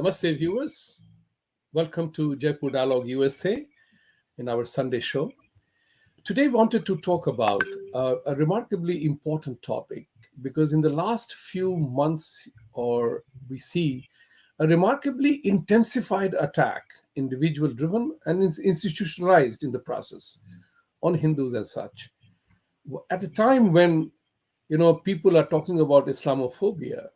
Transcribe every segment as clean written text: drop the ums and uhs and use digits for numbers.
Namaste, viewers. Welcome to Jaipur Dialogue USA in our Sunday show. Today, I wanted to talk about a remarkably important topic because in the last few months, or we see a remarkably intensified attack, individual driven and is institutionalized in the process on Hindus as such. At a time when people are talking about Islamophobia,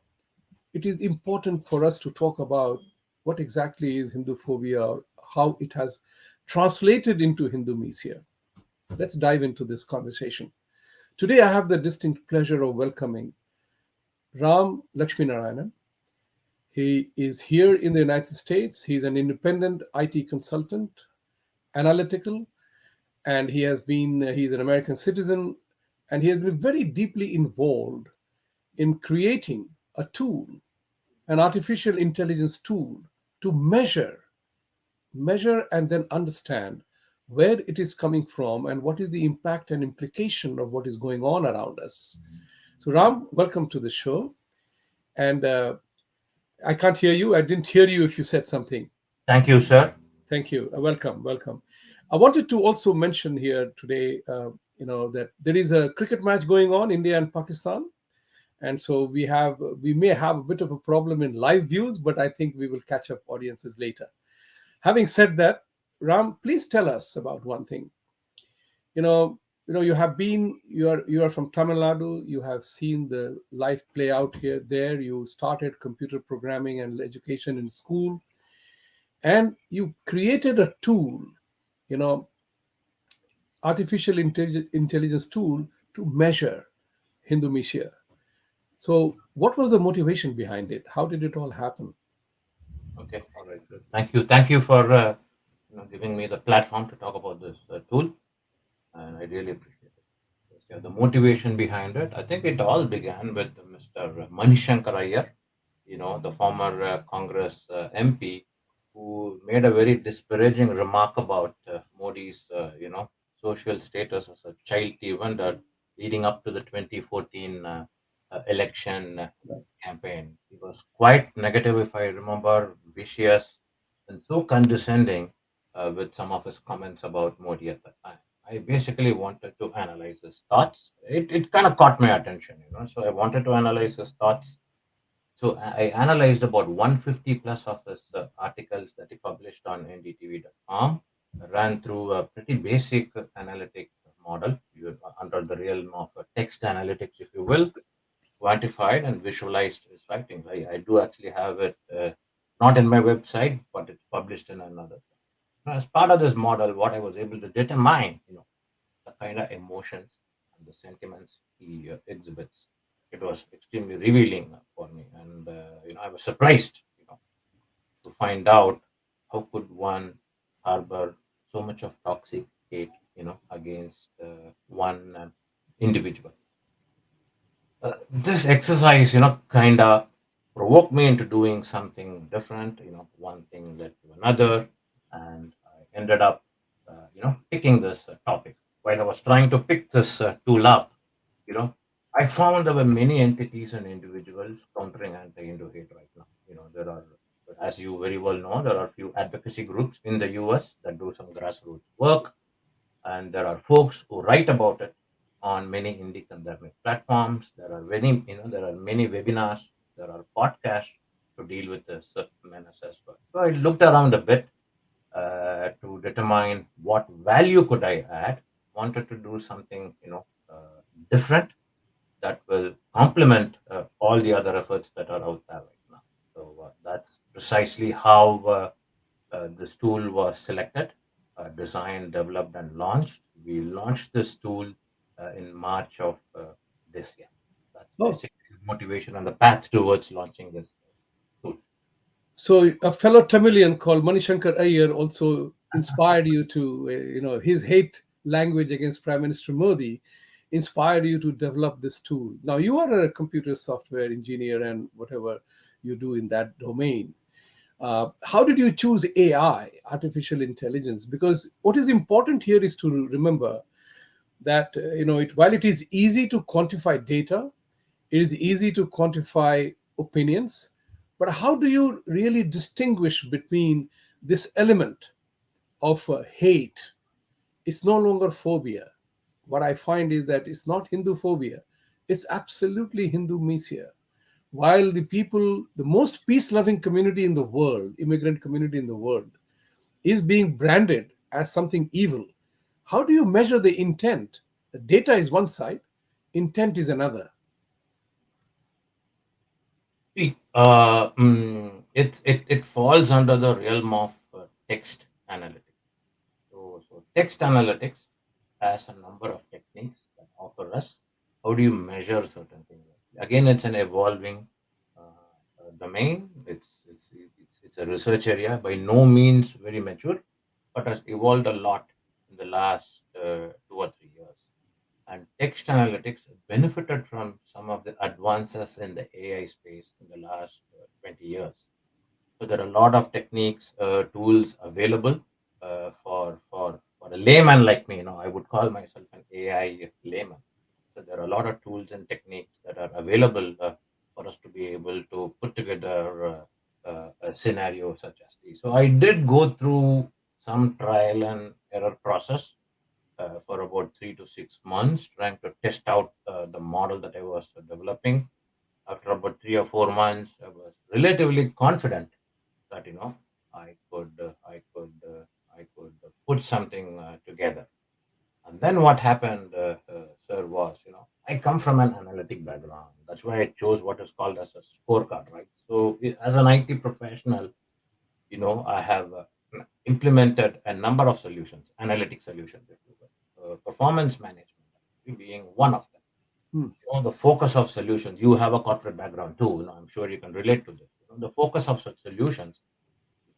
it is important for us to talk about what exactly is Hinduphobia or how it has translated into Hindumisia. Let's dive into this conversation. Today, I have the distinct pleasure of welcoming Ram Lakshminarayanan. He is here in the United States. He's an independent IT consultant, analytical, and he's an American citizen, and he has been very deeply involved in creating a tool, an artificial intelligence tool to measure and then understand where it is coming from and what is the impact and implication of what is going on around us. So, Ram, welcome to the show. And I can't hear you. I didn't hear you if you said something. Thank you, sir. Thank you. Welcome. I wanted to also mention here today, that there is a cricket match going on, India and Pakistan. And so we may have a bit of a problem in live views, but I think we will catch up audiences later. Having said that, Ram, please tell us about one thing. You are from Tamil Nadu. You have seen the life play out here. There, you started computer programming and education in school, and you created a tool, you know, artificial intelligence tool to measure Hindumisia. So, what was the motivation behind it? How did it all happen? Okay, all right, good. Thank you for giving me the platform to talk about this tool, and I really appreciate it. Yes, yeah, the motivation behind it, I think it all began with Mr. Manishankar Iyer, the former Congress MP, who made a very disparaging remark about Modi's, social status as a child thief vendor leading up to the 2014 election campaign. He was quite negative, if I remember, vicious, and so condescending with some of his comments about Modi at that time. I basically wanted to analyze his thoughts. It kind of caught my attention. So I wanted to analyze his thoughts. So I analyzed about 150 plus of his articles that he published on ndtv.com, ran through a pretty basic analytic model under the realm of text analytics, if you will, quantified and visualized his writings. I do actually have it, not in my website, but it's published in another. Now, as part of this model, what I was able to determine, the kind of emotions and the sentiments he exhibits, it was extremely revealing for me, and I was surprised, to find out how could one harbor so much of toxic hate, against one individual. This exercise, kind of provoked me into doing something different. One thing led to another, and I ended up, picking this topic. While I was trying to pick this tool up, you know, I found there were many entities and individuals countering anti-Indo hate right now. There are, as you very well know, there are a few advocacy groups in the U.S. that do some grassroots work, and there are folks who write about it on many indie academic platforms. There are many webinars, there are podcasts to deal with this menace as well. So I looked around a bit to determine what value could I add. Wanted to do something different that will complement all the other efforts that are out there right now. So that's precisely how this tool was selected, designed, developed, and launched. We launched this tool in March of this year. That's Oh, basically the motivation and the path towards launching this tool. so a fellow Tamilian called Manishankar Iyer also inspired you to, his hate language against Prime Minister Modi inspired you to develop this tool. Now, you are a computer software engineer and whatever you do in that domain. How did you choose AI, artificial intelligence? Because what is important here is to remember that while it is easy to quantify data, it is easy to quantify opinions, But how do you really distinguish between this element of hate? It's no longer phobia. What I find is that it's not Hindu phobia, it's absolutely Hindumisia. While the people, the most peace loving community in the world, immigrant community in the world, is being branded as something evil, how do you measure the intent? The data is one side, intent is another. See, it falls under the realm of text analytics. So text analytics has a number of techniques that offer us how do you measure certain things. Again, it's an evolving domain. It's a research area, by no means very mature, but has evolved a lot in the last 2 or 3 years. And text analytics benefited from some of the advances in the AI space in the last 20 years. So there are a lot of techniques, tools available for a layman like me. I would call myself an AI layman. So there are a lot of tools and techniques that are available for us to be able to put together a scenario such as these. So I did go through some trial and error process for about 3 to 6 months, trying to test out the model that I was developing. After about 3 or 4 months, I was relatively confident that I could put something together. And then what happened, sir, was I come from an analytic background. That's why I chose what is called as a scorecard, right? So as an IT professional, I have implemented a number of solutions, analytic solutions, if you will. Performance management being one of them. Hmm. The focus of solutions. You have a corporate background too. I'm sure you can relate to this. The focus of such solutions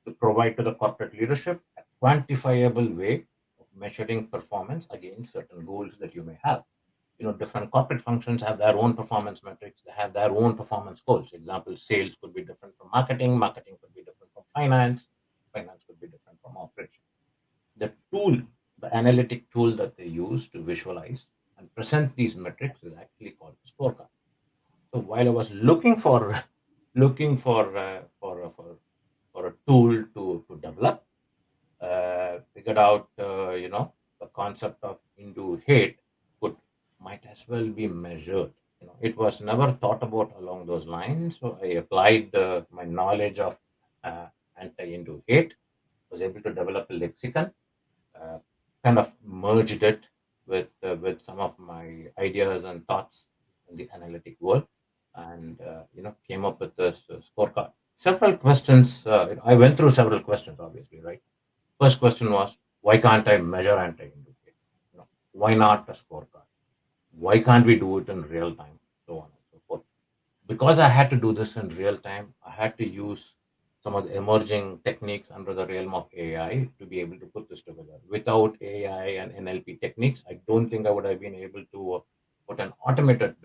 to provide to the corporate leadership a quantifiable way of measuring performance against certain goals that you may have. Different corporate functions have their own performance metrics, they have their own performance goals. Example, sales could be different from marketing, marketing could be different from finance, finance could be different from operations. The tool, the analytic tool that they use to visualize and present these metrics is actually called a scorecard. So while I was looking for looking for a tool to develop, figured out the concept of Hindu hate could might as well be measured. It was never thought about along those lines. So I applied my knowledge of anti-Hindu hate, was able to develop a lexicon, uh, kind of merged it with some of my ideas and thoughts in the analytic world, and came up with this scorecard. Several questions. I went through several questions, obviously, right? First question was, why can't I measure anti-indicate? Why not a scorecard? Why can't we do it in real time? So on and so forth. Because I had to do this in real time, I had to use some of the emerging techniques under the realm of AI to be able to put this together. Without AI and NLP techniques, I don't think I would have been able to put an automated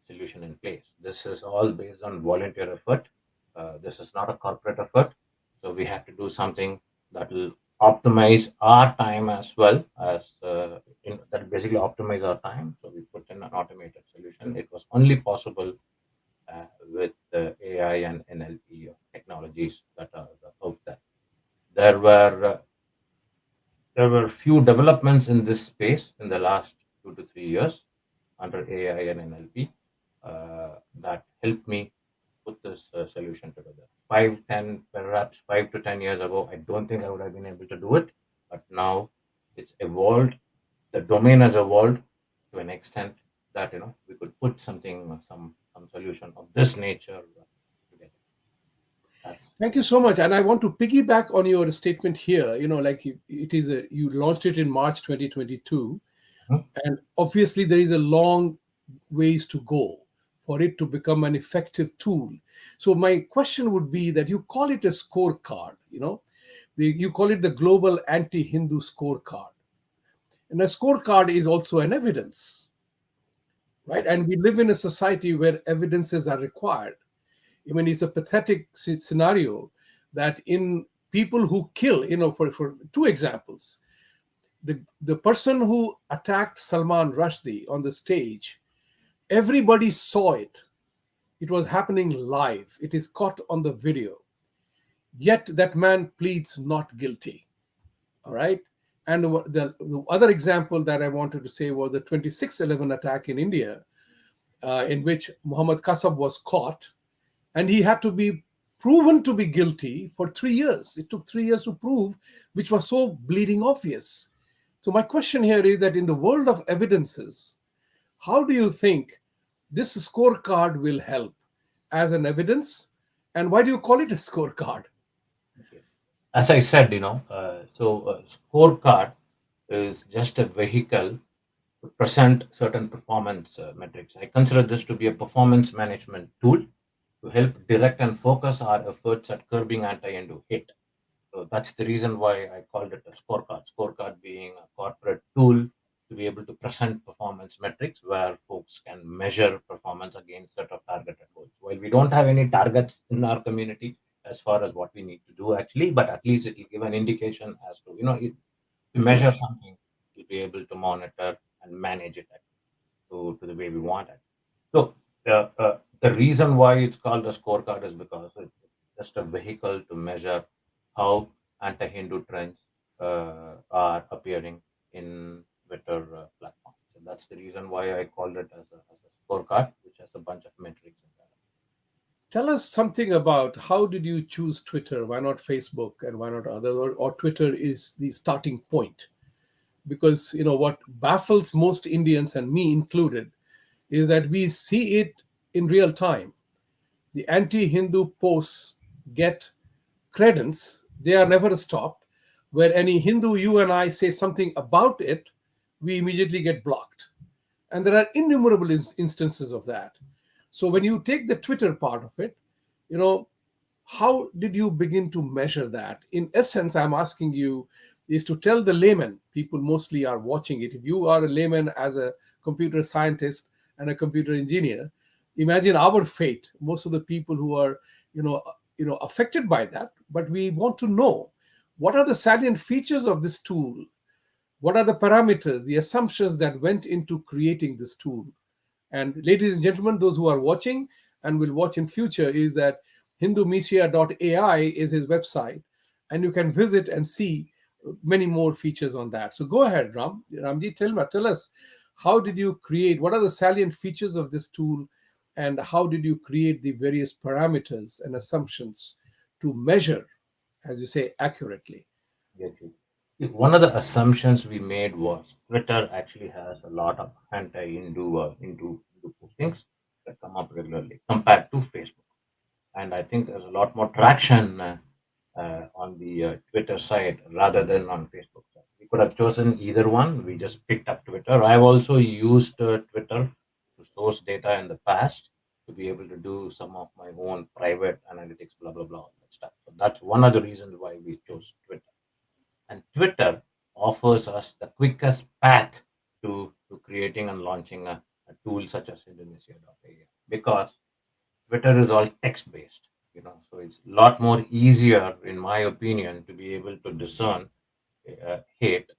solution in place. This is all based on volunteer effort. This is not a corporate effort. So we have to do something that will optimize our time as well as that basically optimize our time. So we put in an automated solution. It was only possible with AI and NLP technologies that are out there. There were uh, there were few developments in this space in the last 2 to 3 years under AI and NLP that helped me put this solution together. 5, 10, perhaps 5 to 10 years ago, I don't think I would have been able to do it, but now it's evolved. The domain has evolved to an extent that we could put something, some solution of this nature together. That's Thank you so much. And I want to piggyback on your statement here. Like it is you launched it in March 2022, Mhm. and obviously there is a long ways to go for it to become an effective tool. So my question would be that you call it a scorecard. You call it the global anti-Hindu scorecard, and a scorecard is also an evidence, right? And we live in a society where evidences are required. I mean, it's a pathetic scenario that in people who kill, for two examples, the person who attacked Salman Rushdie on the stage, everybody saw it. It was happening live. It is caught on the video. Yet that man pleads not guilty. All right. And the other example that I wanted to say was the 26/11 attack in India, in which Muhammad Kasab was caught and he had to be proven to be guilty for 3 years. It took 3 years to prove, which was so bleeding obvious. So, my question here is that in the world of evidences, how do you think this scorecard will help as an evidence? And why do you call it a scorecard? Okay. As I said, scorecard is just a vehicle to present certain performance metrics. I consider this to be a performance management tool to help direct and focus our efforts at curbing anti-endo hate. So that's the reason why I called it a scorecard. Scorecard being a corporate tool to be able to present performance metrics where folks can measure performance against set of targeted goals. While we don't have any targets in our community as far as what we need to do actually, but at least it will give an indication as to, to measure something, we'll be able to monitor and manage it to the way we want it. So the reason why it's called a scorecard is because it's just a vehicle to measure how anti-Hindu trends are appearing in Twitter platform. So that's the reason why I called it as a scorecard, which has a bunch of metrics in there. Tell us something about how did you choose Twitter? Why not Facebook and why not others? Or Twitter is the starting point? Because what baffles most Indians and me included is that we see it in real time. The anti-Hindu posts get credence; they are never stopped. Where any Hindu, you and I say something about it, we immediately get blocked. And there are innumerable instances of that. So when you take the Twitter part of it, you know, how did you begin to measure that? In essence, I'm asking you is to tell the layman, people mostly are watching it. If you are a layman as a computer scientist and a computer engineer, imagine our fate. Most of the people who are, affected by that, but we want to know what are the salient features of this tool, what are the parameters, the assumptions that went into creating this tool. And ladies and gentlemen, those who are watching and will watch in future, is that Hindumisia.ai is his website, and you can visit and see many more features on that. So go ahead, Ramji, tell us, how did you create? What are the salient features of this tool, and how did you create the various parameters and assumptions to measure, as you say, accurately? Get you. One of the assumptions we made was Twitter actually has a lot of anti-Hindu into postings that come up regularly compared to Facebook. And I think there's a lot more traction on the Twitter side rather than on Facebook side. We could have chosen either one. We just picked up Twitter. I've also used Twitter to source data in the past to be able to do some of my own private analytics, blah blah blah, all that stuff. So that's one of the reasons why we chose Twitter. And Twitter offers us the quickest path to creating and launching a tool such as Hindumisia.ai because Twitter is all text based, so it's a lot more easier, in my opinion, to be able to discern hate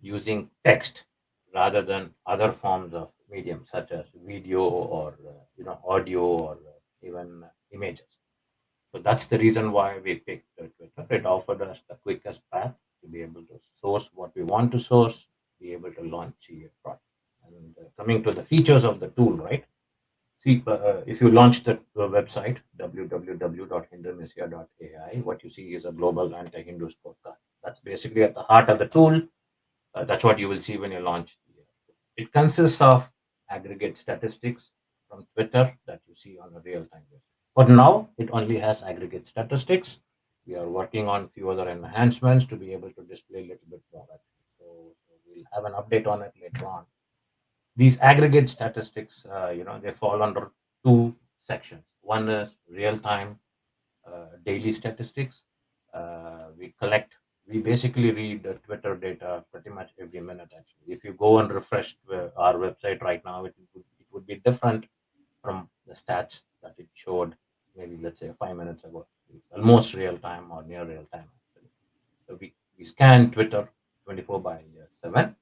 using text rather than other forms of medium such as video or audio or even images. So that's the reason why we picked Twitter. It offered us the quickest path to be able to source what we want to source, be able to launch a product. And coming to the features of the tool, right? See, if you launch the website www.hindumisia.ai, what you see is a global anti-Hindu scorecard. That's basically at the heart of the tool. That's what you will see when you launch. It consists of aggregate statistics from Twitter that you see on a real-time basis. For now, it only has aggregate statistics. We are working on a few other enhancements to be able to display a little bit more. So we'll have an update on it later on. These aggregate statistics, they fall under two sections. One is real-time daily statistics. We basically read the Twitter data pretty much every minute. Actually, if you go and refresh our website right now, it would be different from the stats that it showed maybe, let's say, 5 minutes ago. It's almost real time or near real time actually. So we scan Twitter 24 by 7,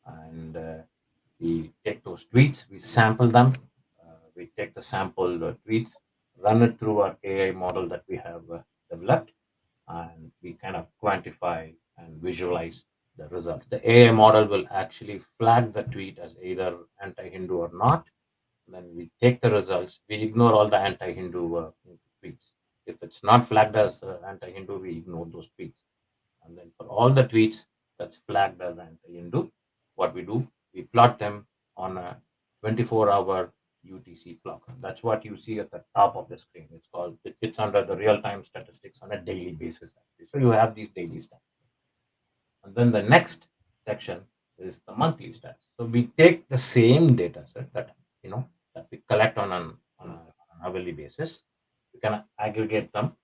and we take those tweets, we sample them, we take the sample tweets, run it through our AI model that we have developed, and we kind of quantify and visualize the results. The AI model will actually flag the tweet as either anti-Hindu or not. Then we take the results. We ignore all the anti-Hindu tweets. If it's not flagged as anti-Hindu, we ignore those tweets. And then for all the tweets that's flagged as anti-Hindu, what we do, we plot them on a 24-hour UTC clock. That's what you see at the top of the screen. It's under the real-time statistics on a daily basis. Actually. So you have these daily stats. And then the next section is the monthly stats. So we take the same data set that we collect on an hourly basis. We can aggregate them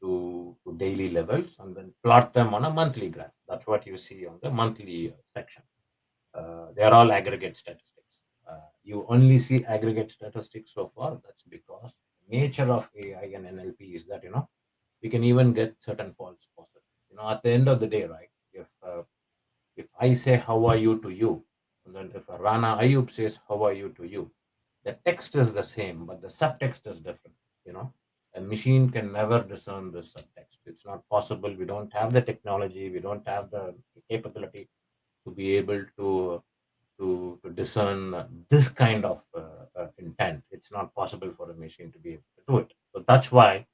to daily levels and then plot them on a monthly graph. That's what you see on the monthly section. They are all aggregate statistics. You only see aggregate statistics so far. That's because the nature of AI and NLP is that we can even get certain false positives. At the end of the day, right? If I say how are you to you, and then if Rana Ayub says how are you to you, the text is the same, but the subtext is different. You know, a machine can never discern the subtext. It's not possible. We don't have the technology. We don't have the capability to be able to discern this kind of intent. It's not possible for a machine to be able to do it. So that's why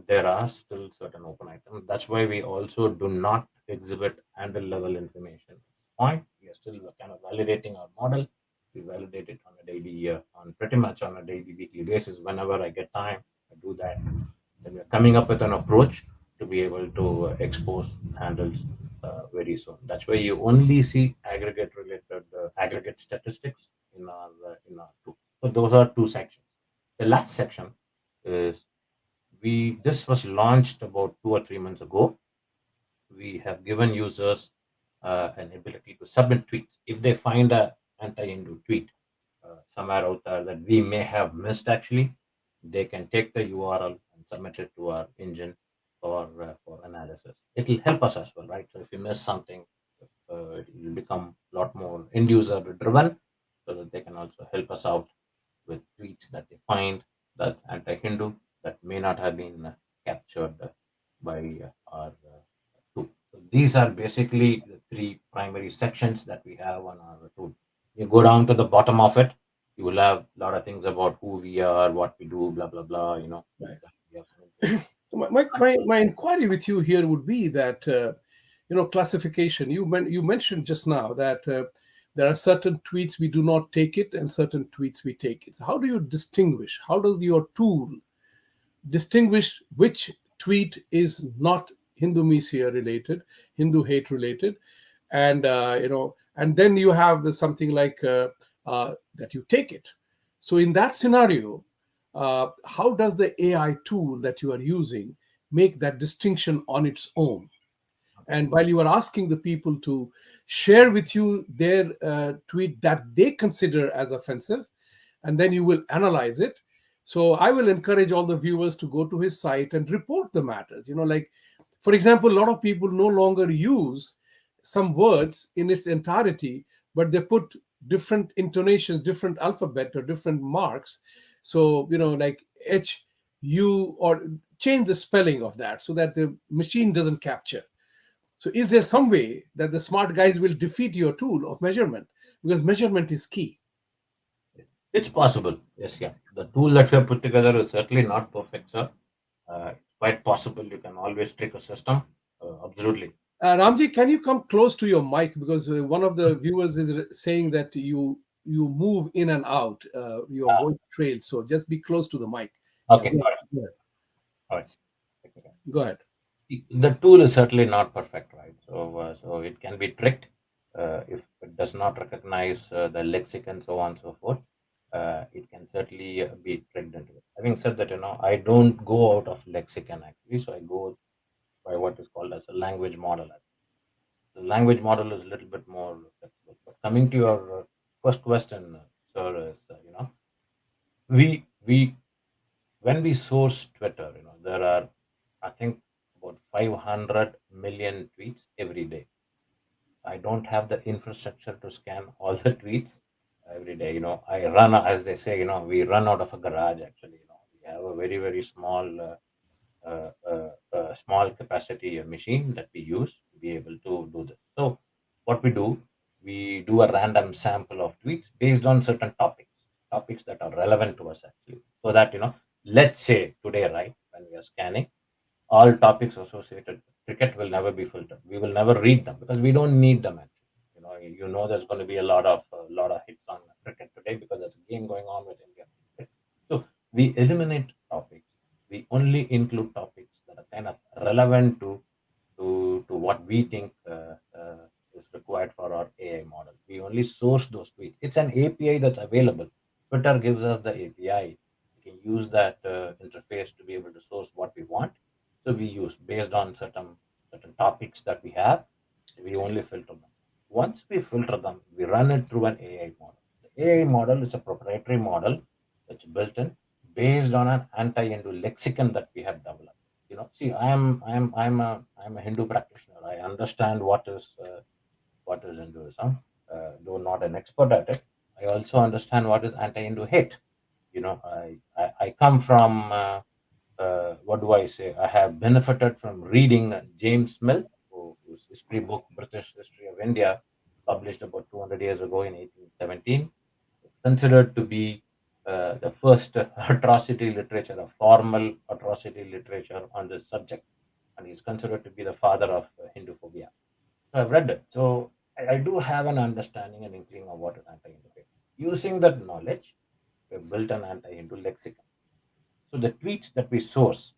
there are still certain open items. That's why we also do not exhibit handle level information. At this point, we are still kind of validating our model. We validate it on a daily, on pretty much on a daily, weekly basis. Whenever I get time, I do that. Then we're coming up with an approach to be able to expose handles very soon. That's why you only see aggregate statistics in our tool. So those are two sections. The last section is we this was launched about 2 or 3 months ago. We have given users an ability to submit tweets if they find a anti-Hindu tweet somewhere out there that we may have missed. Actually, they can take the URL and submit it to our engine for analysis. It will help us as well, right? So if you miss something, it will become a lot more end user driven, so that they can also help us out with tweets that they find that's anti-Hindu that may not have been captured by our tool. So these are basically the three primary sections that we have on our tool. You go down to the bottom of it, you will have a lot of things about who we are, what we do, blah blah blah. Right. We have some information. My inquiry with you here would be that classification. You mentioned just now that there are certain tweets we do not take it and certain tweets we take it. So how do you distinguish? How does your tool distinguish which tweet is not Hindumisia related, Hindu hate related, and and then you have something like that you take it. So in that scenario, how does the AI tool that you are using make that distinction on its own? Okay. And while you are asking the people to share with you their tweet that they consider as offensive, and then you will analyze it. So I will encourage all the viewers to go to his site and report the matters. Like, for example, a lot of people no longer use some words in its entirety, but they put different intonations, different alphabet or different marks. So, like HU, or change the spelling of that so that the machine doesn't capture. So, is there some way that the smart guys will defeat your tool of measurement? Because measurement is key. It's possible. Yes, yeah. The tool that we have put together is certainly not perfect, sir. It's quite possible. You can always trick a system. Absolutely. Ramji, can you come close to your mic, because one of the viewers is saying that you move in and out, your Ah, voice trails. So just be close to the mic. Yeah, okay. All right. go ahead. All right. Go ahead. The tool is certainly not perfect, right? So it can be tricked if it does not recognize the lexic and so on and so forth. It can certainly be tricked into it. Having said that, I don't go out of lexicon actually, so I go by what is called as a language model. The language model is a little bit more flexible. But coming to your first question, sir, is we when we source Twitter, there are, I think, about 500 million tweets every day. I don't have the infrastructure to scan all the tweets. every day. I run, as they say, we run out of a garage. Actually, we have a very very small capacity machine that we use to be able to do this. So, what we do a random sample of tweets based on certain topics that are relevant to us actually. So that let's say today, right, when we are scanning, all topics associated with cricket will never be filtered. We will never read them because we don't need them actually. There's going to be a lot of hits on cricket today because there's a game going on with India. Right? So we eliminate topics. We only include topics that are kind of relevant to what we think is required for our AI model. We only source those tweets. It's an API that's available. Twitter gives us the API. We can use that interface to be able to source what we want. So we use based on certain topics that we have. We only filter them. Once we filter them, we run it through an AI model. The AI model is a proprietary model that's built in based on an anti-Hindu lexicon that we have developed. See, I'm a Hindu practitioner. I understand what is Hinduism, though not an expert at it. I also understand what is anti-Hindu hate. I come from what do I say? I have benefited from reading James Mill, whose history book, British History of India, published about 200 years ago in 1817. It's considered to be the first atrocity literature, a formal atrocity literature on this subject, and he's considered to be the father of Hindu phobia. So I've read it. So I do have an understanding and inkling of what is anti-Hindu hate. Using that knowledge, we've built an anti-Hindu lexicon. So the tweets that we source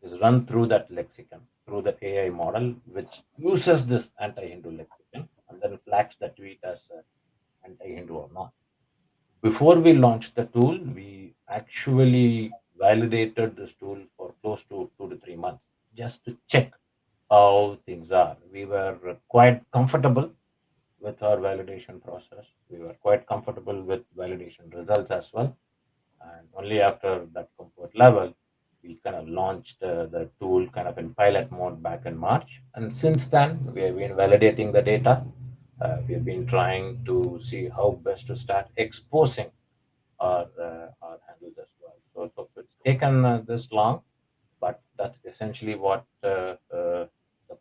is run through that lexicon, through the AI model, which uses this anti-Hindu lexicon and then flags the tweet as anti-Hindu or not. Before we launched the tool, we actually validated this tool for close to 2 to 3 months just to check how things are. We were quite comfortable with our validation process. We were quite comfortable with validation results as well. And only after that comfort level, we kind of launched the tool kind of in pilot mode back in March. And since then, we have been validating the data. We've been trying to see how best to start exposing our handles as well. So it's taken this long, but that's essentially what the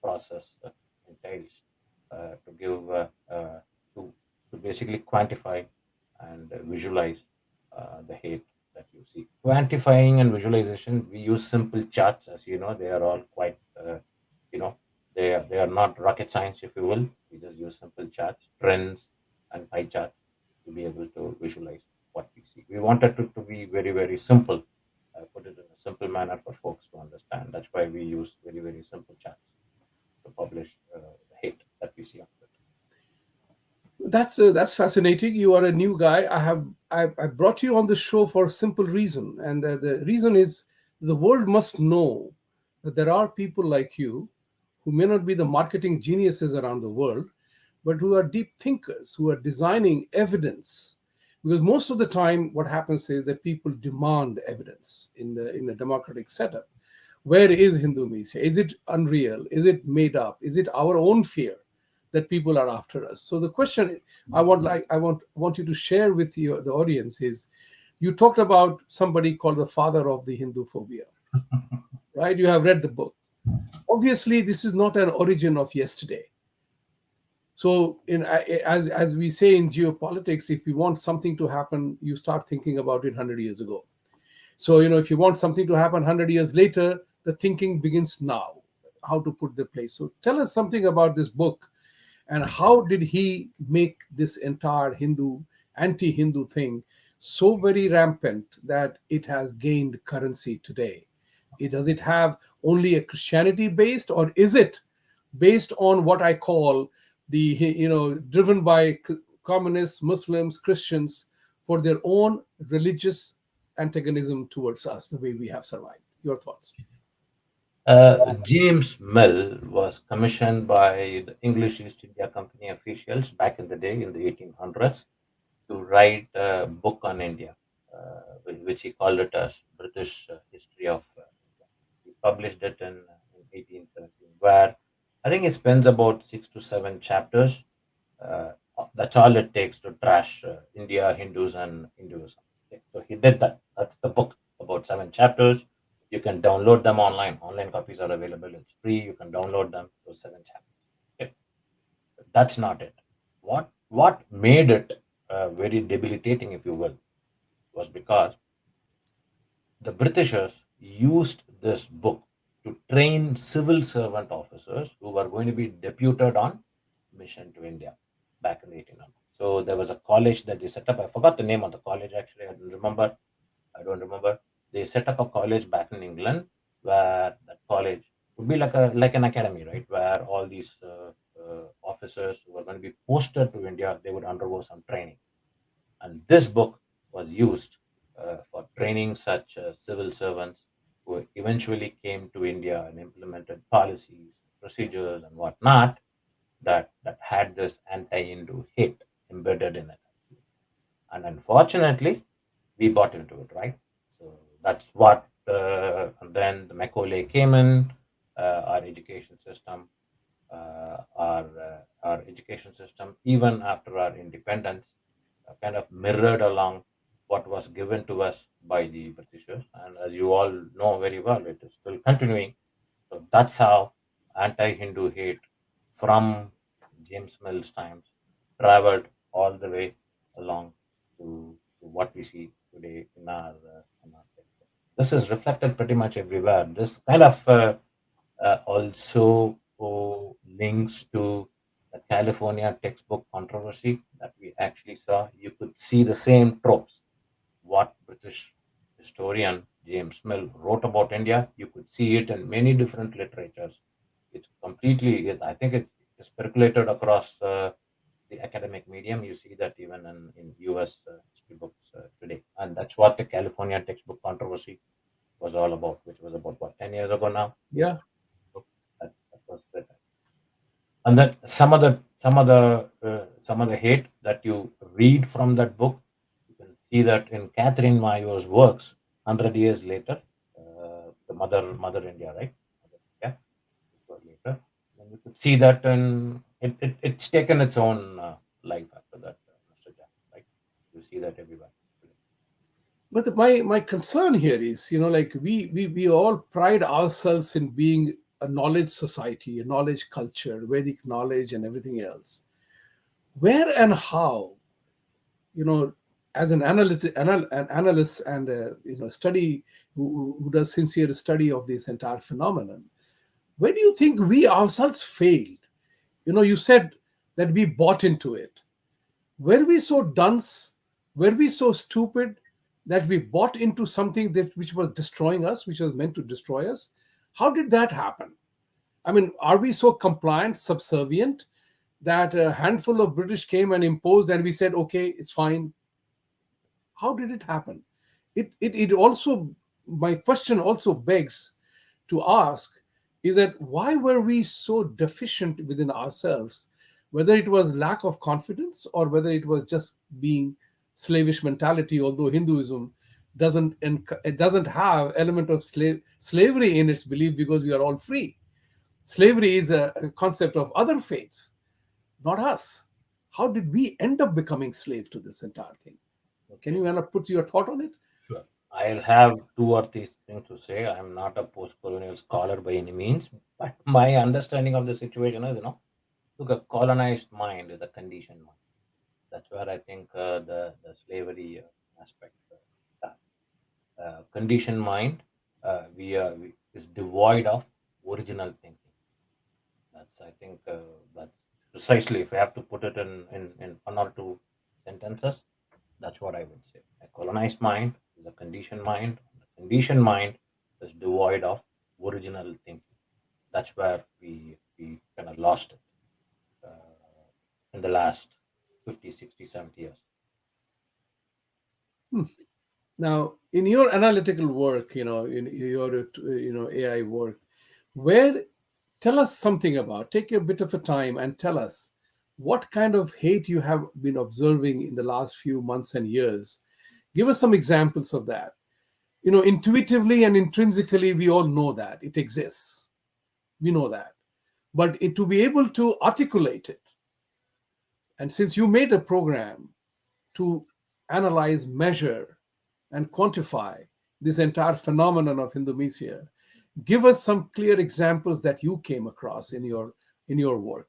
process entails to give to to basically quantify and visualize the hate that you see. Quantifying and visualization, we use simple charts, as you know, they are all quite you know they are not rocket science, if you will. We just use simple charts, trends, and pie charts to be able to visualize what we see. We wanted it to be very very simple, put it in a simple manner for folks to understand. That's why we use very very simple charts to publish the hate that we see on Twitter. That's fascinating. You are a new guy. I brought you on the show for a simple reason, and the reason is the world must know that there are people like you who may not be the marketing geniuses around the world, but who are deep thinkers, who are designing evidence. Because most of the time, what happens is that people demand evidence in a democratic setup. Where is Hindumisia? Is it unreal? Is it made up? Is it our own fear that people are after us? So the question I want you to share with you the audience is, you talked about somebody called the father of the Hindu phobia, right? You have read the book. Obviously, this is not an origin of yesterday. So, as we say in geopolitics, if you want something to happen, you start thinking about it 100 years ago. So, if you want something to happen 100 years later, the thinking begins now, how to put the place. So, tell us something about this book and how did he make this entire anti-Hindu thing so very rampant that it has gained currency today? Does it have only a Christianity based, or is it based on what I call the, driven by communists, Muslims, Christians for their own religious antagonism towards us, the way we have survived? Your thoughts? James Mill was commissioned by the English East India Company officials back in the day in the 1800s to write a book on India, which he called it as British History of India. He published it in 1817, where I think he spends about 6 to 7 chapters uh, That's all it takes to trash India, Hindus, and Hinduism. Okay? So he did that. That's the book, about 7 chapters. You can download them online. Online copies are available. It's free. You can download them. Those 7 chapters. Okay? But that's not it. What made it very debilitating, if you will, was because the Britishers used this book to train civil servant officers who were going to be deputed on mission to India back in the 1800s. So there was a college that they set up. I forgot the name of the college actually. I don't remember. I don't remember. They set up a college back in England where that college would be like an academy, right? Where all these officers who were going to be posted to India, they would undergo some training, and this book was used for training such civil servants who eventually came to India and implemented policies, procedures, and whatnot that had this anti-Hindu hate embedded in it. And unfortunately, we bought into it, right? So that's what. And then the Macaulay came in, our education system, our education system, even after our independence, kind of mirrored along what was given to us by the Britishers. And as you all know very well, it is still continuing. So that's how anti-Hindu hate from James Mill's times traveled all the way along to what we see today in our textbook. This is reflected pretty much everywhere. This kind of also links to the California textbook controversy that we actually saw. You could see the same tropes. What British historian James Mill wrote about India, you could see it in many different literatures. It's completely, I think it is percolated across the academic medium. You see that even in US history books today. And that's what the California textbook controversy was all about, which was about what, 10 years ago now? Yeah. That was the time. And then some of the hate that you read from that book, you can see that in Catherine Mayo's works 100 years later, the mother India, right? Mother India, later. And you could see that it's taken its own life after that, Mr. Jack, right? You see that everywhere. But my concern here is, like we all pride ourselves in being a knowledge society, a knowledge culture, Vedic knowledge, and everything else. Where and how, you know, as an analyst and study who does sincere study of this entire phenomenon, where do you think we ourselves failed? You said that we bought into it. Were we so dunce? Were we so stupid that we bought into something that which was destroying us, which was meant to destroy us? How did that happen? I mean, are we so compliant, subservient that a handful of British came and imposed, and we said, okay, it's fine? How did it happen? It also, my question also begs to ask is that why were we so deficient within ourselves, whether it was lack of confidence or whether it was just being slavish mentality, although Hinduism it doesn't have element of slavery in its belief because we are all free. Slavery is a concept of other faiths, not us. How did we end up becoming slave to this entire thing? Can Okay, you put your thought on it? sure. I'll have two or three things to say. I'm not a post-colonial scholar by any means, but my understanding of the situation is, look, a colonized mind is a conditioned mind. That's where I think the slavery aspect starts. Conditioned mind, is devoid of original thinking. That's, I think, that's precisely, if I have to put it in one or two sentences, that's what I would say. A colonized mind is a conditioned mind. A conditioned mind is devoid of original thinking. That's where we kind of lost it in the last 50, 60, 70 years. Hmm. Now, in your analytical work, in your AI work, where tell us something about. Take a bit of a time and tell us what kind of hate you have been observing in the last few months and years. Give us some examples of that. Intuitively and intrinsically, we all know that it exists. We know that, but to be able to articulate it And since you made a program to analyze, measure, and quantify this entire phenomenon of Hindumisia, give us some clear examples that you came across in your work.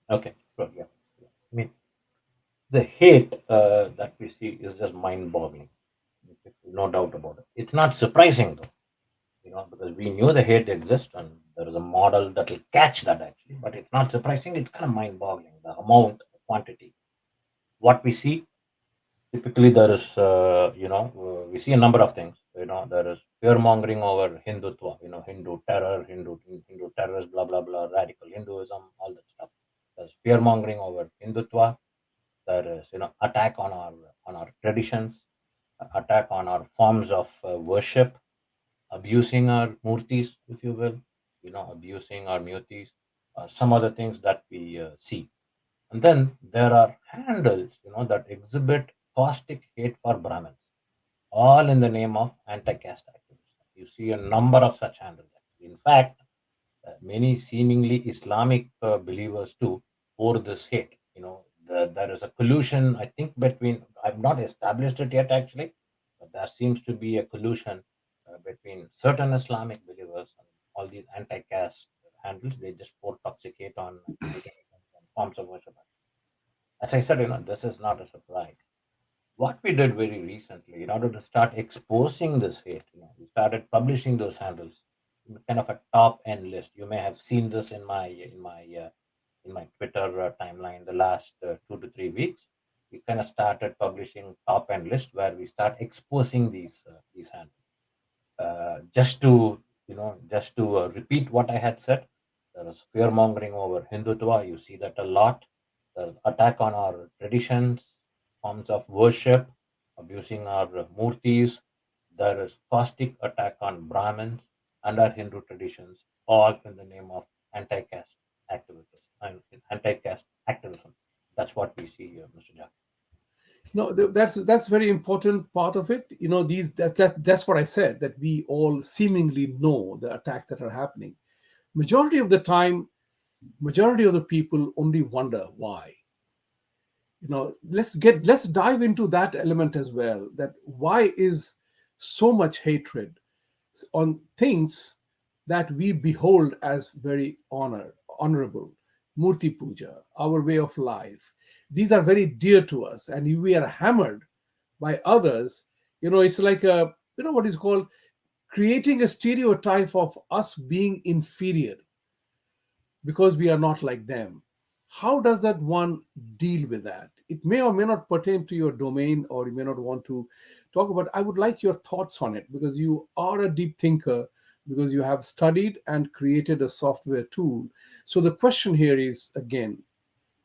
Okay, sure, yeah. I mean, the hate that we see is just mind-boggling. No doubt about it. It's not surprising though, because we knew the hate exists and there is a model that will catch that actually. But it's not surprising. It's kind of mind-boggling. The amount, the quantity. What we see typically there is, we see a number of things. There is fear mongering over Hindutva. Hindu terror, Hindu terrorist, blah blah blah, radical Hinduism, all that stuff. There's fear mongering over Hindutva. There is, attack on our traditions, attack on our forms of worship, abusing our murtis, if you will, abusing our mutis, some other things that we see. And then there are handles, that exhibit caustic hate for Brahmins, all in the name of anti-caste activism. You see a number of such handles. In fact, many seemingly Islamic believers too pour this hate. There is a collusion, I think, between, I've not established it yet actually, but there seems to be a collusion between certain Islamic believers and all these anti-caste handles. They just pour toxic hate on traditions and forms of worship. As I said, this is not a surprise. What we did very recently, in order to start exposing this hate, we started publishing those handles in kind of a top end list. You may have seen this in my Twitter timeline the last 2 to 3 weeks. We kind of started publishing top end list where we start exposing these handles. Just to repeat what I had said, there is fear mongering over Hindutva. You see that a lot. There's attack on our traditions, forms of worship, abusing our murtis. There is caustic attack on Brahmins and our Hindu traditions, all in the name of anti-caste activism. Anti-caste activism. That's what we see here, Mr. Jack. No, that's very important part of it. These that's what I said, that we all seemingly know the attacks that are happening. Majority of the time, majority of the people only wonder why. Let's dive into that element as well. That why is so much hatred on things that we behold as very honorable, murti puja, our way of life. These are very dear to us, and we are hammered by others. It's like what is called creating a stereotype of us being inferior because we are not like them. How does that one deal with that? It may or may not pertain to your domain, or you may not want to talk about. I would like your thoughts on it, because you are a deep thinker, because you have studied and created a software tool. So the question here is again,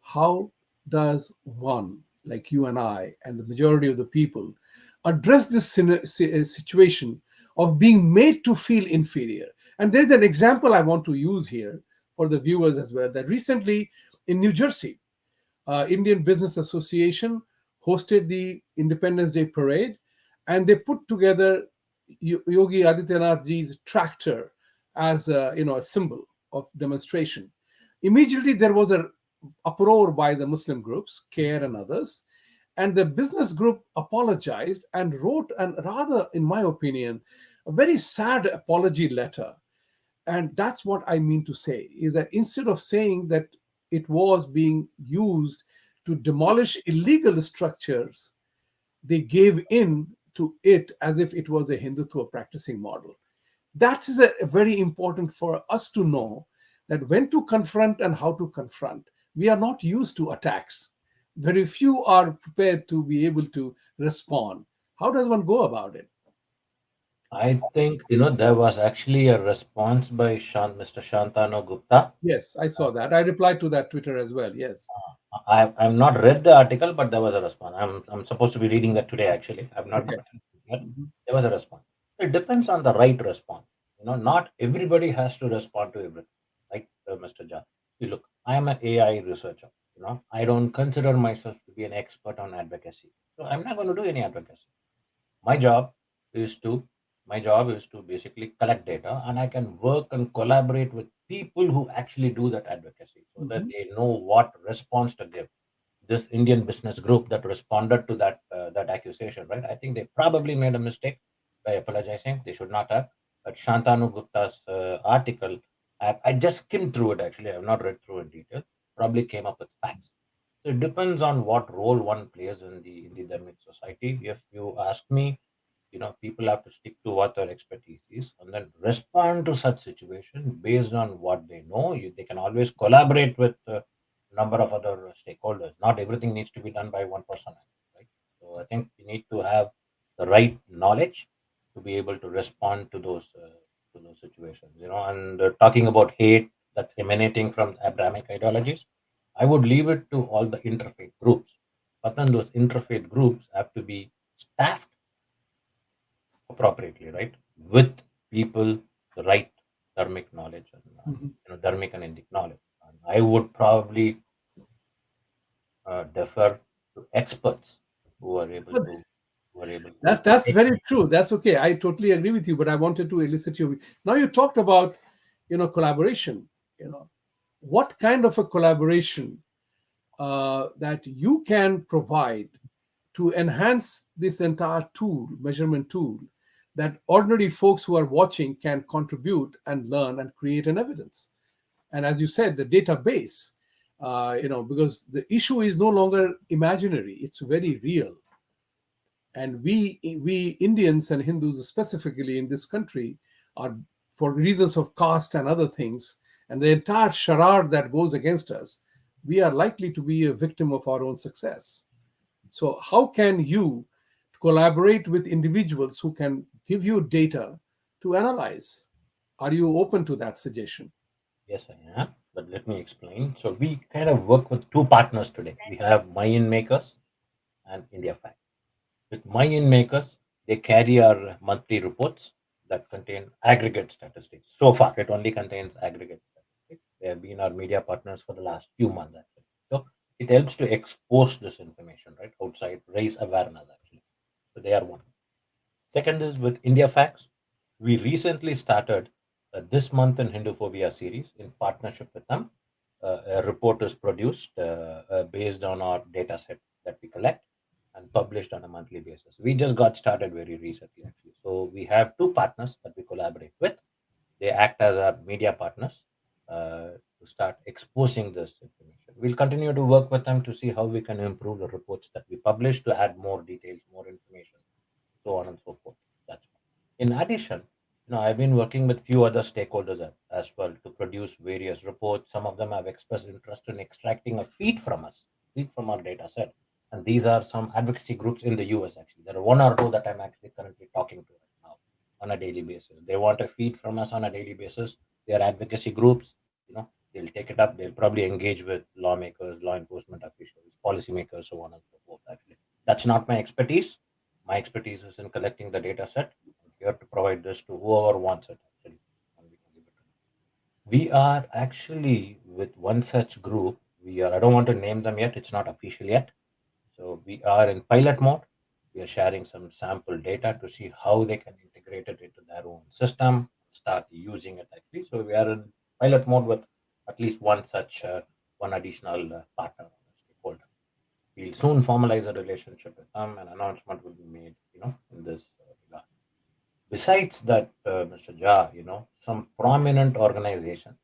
how does one like you and I and the majority of the people address this situation of being made to feel inferior? And there's an example I want to use here for the viewers as well, that recently in New Jersey, Indian Business Association hosted the Independence Day parade, and they put together Yogi Adityanath ji's tractor as a symbol of demonstration. Immediately there was a uproar by the Muslim groups, CARE and others, and the business group apologized and wrote, and rather, in my opinion, a very sad apology letter. And that's what I mean to say, is that instead of saying that it was being used to demolish illegal structures, they gave in to it as if it was a Hindutva practicing model. That is a very important for us to know, that when to confront and how to confront. We are not used to attacks. Very few are prepared to be able to respond. How does one go about it? I think there was actually a response by Mr. Shantanu Gupta. Yes, I saw that. I replied to that Twitter as well. Yes. I've not read the article, but there was a response. I'm supposed to be reading that today. Actually, I've not Okay. gotten it yet. Mhm. There was a response. It depends on the right response. Not everybody has to respond to everything. Like Mr. Jha. You look, I am an AI researcher. I don't consider myself to be an expert on advocacy, so I'm not going to do any advocacy. My job is to basically collect data, and I can work and collaborate with people who actually do that advocacy so that Mhm. they know what response to give. this Indian business group that responded to that accusation, right? I think they probably made a mistake by apologizing. They should not have. But Shantanu Gupta's article, I just skimmed through it actually. I have not read through in detail. Probably came up with facts. So it depends on what role one plays in the dharmic society. If you ask me, people have to stick to what their expertise is and then respond to such situation based on what they know. They can always collaborate with a number of other stakeholders. Not everything needs to be done by one person, right? So I think you need to have the right knowledge to be able to respond to those situations. And talking about hate that's emanating from Abrahamic ideologies, I would leave it to all the interfaith groups. But then those interfaith groups have to be staffed appropriately, right? With people, the right dharmic knowledge and Mhm. dharmic and Indic knowledge. And I would probably defer to experts who are able But to who are able to that's take. very true. That's okay. I totally agree with you. But I wanted to elicit your. Now you talked about, collaboration. You know, what kind of a collaboration that you can provide to enhance this entire tool, measurement tool, that ordinary folks who are watching can contribute and learn and create an evidence. And as you said, the database, because the issue is no longer imaginary; it's very real. And we Indians and Hindus specifically in this country are, for reasons of caste and other things, and the entire charade that goes against us, we are likely to be a victim of our own success. So how can you collaborate with individuals who can give you data to analyze? Are you open to that suggestion? Yes, I am. But let me explain. So we kind of work with two partners today. We have Mayan Makers and India Fact. With Mayan Makers, they carry our monthly reports that contain aggregate statistics. So far, it only contains aggregate statistics. They have been our media partners for the last few months, actually. So it helps to expose this information, right, outside, raise awareness, actually. So they are one. Second is with India Facts. We recently started this month in Hinduphobia series in partnership with them. A report is produced based on our data set that we collect and published on a monthly basis. We just got started very recently, actually. So we have two partners that we collaborate with. They act as our media partners to start exposing this information. We'll continue to work with them to see how we can improve the reports that we publish to add more details, more information, so on and so forth. That's one. In addition, I've been working with few other stakeholders as well to produce various reports. Some of them have expressed interest in extracting a feed from us, feed from our data set. And these are some advocacy groups in the US actually. There are one or two that I'm actually currently talking to right now on a daily basis. They want a feed from us on a daily basis. They are advocacy groups. They'll take it up. They'll probably engage with lawmakers, law enforcement officials, policymakers, so on and so forth. Actually, that's not my expertise. My expertise is in collecting the data set. I'm here to provide this to whoever wants it, actually. And we can give it to them. We are actually with one such group. I don't want to name them yet, it's not official yet. So we are in pilot mode. We are sharing some sample data to see how they can integrate it into their own system, start using it actually. So we are in pilot mode with at least one additional partner or stakeholder. We'll soon formalize a relationship with them. An announcement will be made, in this regard. Besides that, Mr. Jha, some prominent organizations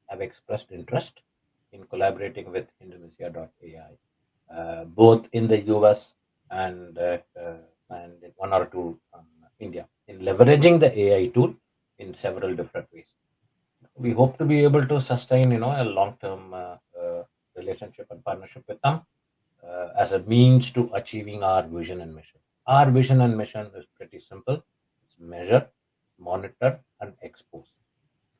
have expressed interest in collaborating with Hindumisia.ai, both in the US and one or two from India, in leveraging the AI tool in several different ways. We hope to be able to sustain, a long-term relationship and partnership with them as a means to achieving our vision and mission. Our vision and mission is pretty simple. It's measure, monitor, and expose.